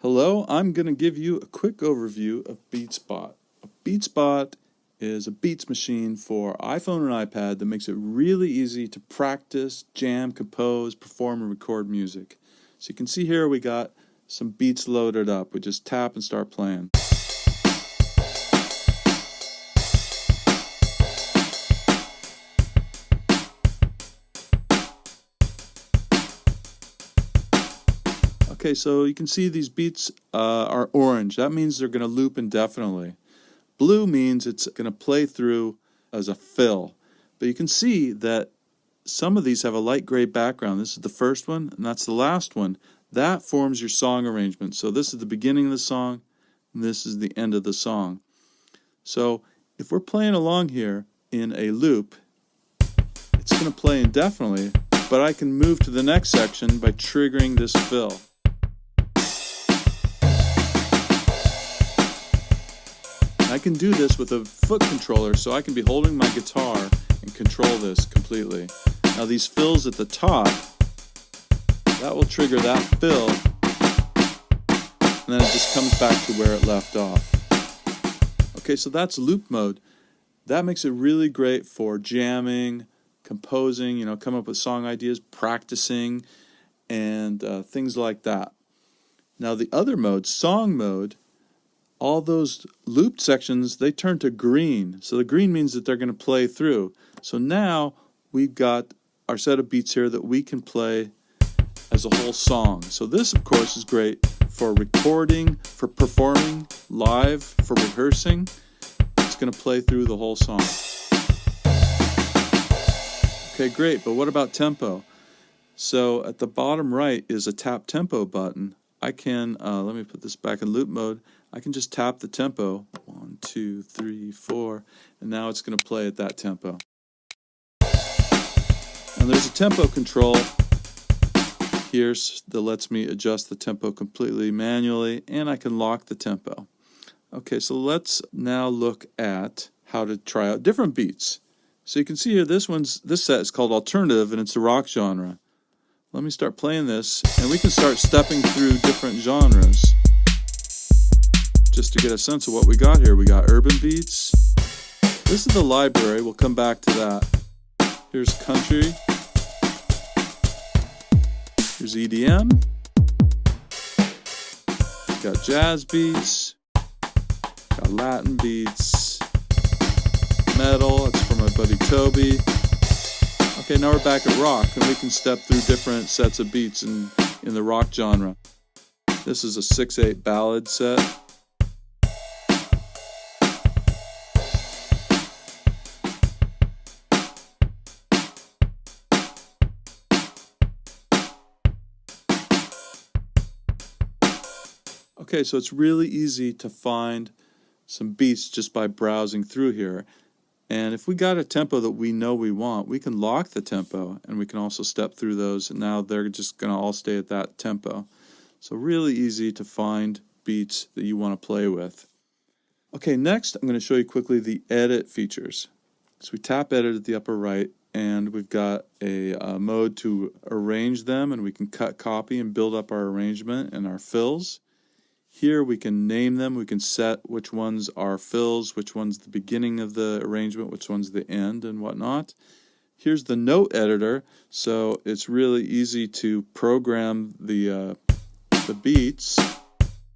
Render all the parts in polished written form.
Hello, I'm going to give you a quick overview of BeatsBot. BeatsBot is a beats machine for iPhone and iPad that makes it really easy to practice, jam, compose, perform, and record music. So you can see here we got some beats loaded up. We just tap and start playing. Okay, so you can see these beats are orange. That means they're going to loop indefinitely. Blue means it's going to play through as a fill. But you can see that some of these have a light gray background. This is the first one, and that's the last one. That forms your song arrangement. So this is the beginning of the song, and this is the end of the song. So if we're playing along here in a loop, it's going to play indefinitely, but I can move to the next section by triggering this fill. I can do this with a foot controller, so I can be holding my guitar and control this completely. Now these fills at the top, that will trigger that fill, and then it just comes back to where it left off. Okay, so that's loop mode. That makes it really great for jamming, composing, come up with song ideas, practicing, and things like that. Now the other mode, song mode, all those looped sections, they turn to green. So the green means that they're going to play through. So now we've got our set of beats here that we can play as a whole song. So this, of course, is great for recording, for performing live, for rehearsing. It's going to play through the whole song. Okay, great, but what about tempo? So at the bottom right is a tap tempo button. I can, let me put this back in loop mode. I can just tap the tempo, 1, 2, 3, 4, and now it's going to play at that tempo. And there's a tempo control here that lets me adjust the tempo completely manually, and I can lock the tempo. Okay, so let's now look at how to try out different beats. So you can see here, this set is called alternative, and it's the rock genre. Let me start playing this, and we can start stepping through different genres just to get a sense of what we got here. We got urban beats. This is the library. We'll come back to that. Here's country. Here's EDM. Got jazz beats. Got Latin beats. Metal. It's from my buddy Toby. Okay, now we're back at rock, and we can step through different sets of beats in the rock genre. This is a 6/8 ballad set. Okay, so it's really easy to find some beats just by browsing through here. And if we got a tempo that we know we want, we can lock the tempo, and we can also step through those, and now they're just going to all stay at that tempo. So really easy to find beats that you want to play with. Okay, next I'm going to show you quickly the edit features. So we tap edit at the upper right, and we've got a mode to arrange them, and we can cut, copy, and build up our arrangement and our fills. Here we can name them, we can set which ones are fills, which one's the beginning of the arrangement, which one's the end, and whatnot. Here's the note editor, so it's really easy to program the beats.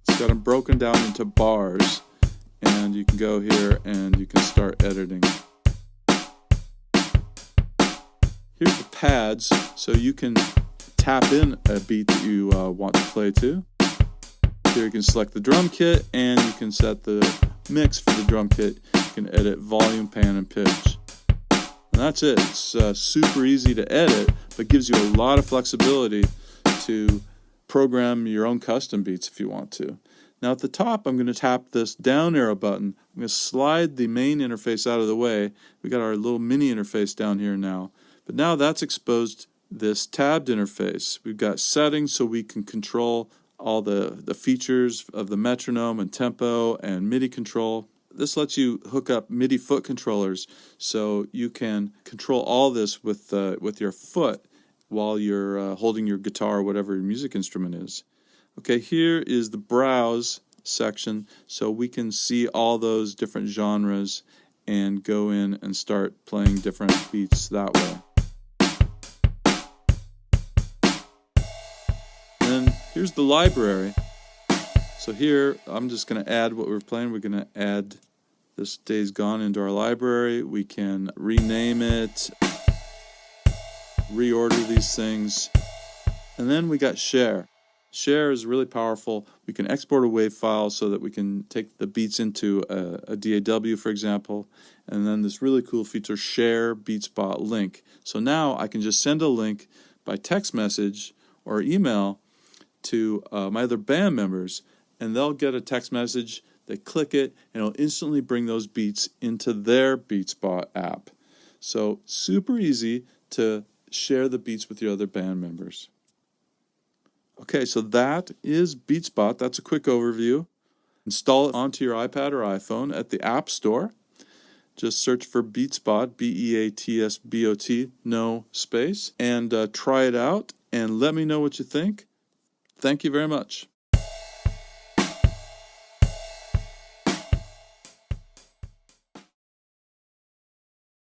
It's got them broken down into bars, and you can go here and you can start editing. Here's the pads, so you can tap in a beat that you want to play to. Here you can select the drum kit, and you can set the mix for the drum kit. You can edit volume, pan, and pitch. And that's it. It's super easy to edit, but gives you a lot of flexibility to program your own custom beats if you want to. Now at the top, I'm going to tap this down arrow button. I'm going to slide the main interface out of the way. We got our little mini interface down here now. But now that's exposed this tabbed interface. We've got settings so we can control all the features of the metronome and tempo and MIDI control. This lets you hook up MIDI foot controllers, so you can control all this with your foot while you're holding your guitar or whatever your music instrument is. Okay, here is the browse section, so we can see all those different genres and go in and start playing different beats that way. And then here's the library. So here I'm just going to add what we're playing. We're going to add This Day's Gone into our library. We can rename it, reorder these things, and then we got share. Share is really powerful. We can export a WAV file so that we can take the beats into a DAW, for example, and then this really cool feature, share BeatsBot link. So now I can just send a link by text message or email to my other band members, and they'll get a text message, they click it, and it'll instantly bring those beats into their BeatsBot app. So super easy to share the beats with your other band members. Okay, so that is BeatsBot. That's a quick overview. Install it onto your iPad or iPhone at the App Store. Just search for BeatsBot, B-E-A-T-S-B-O-T, no space, and try it out and let me know what you think. Thank you very much.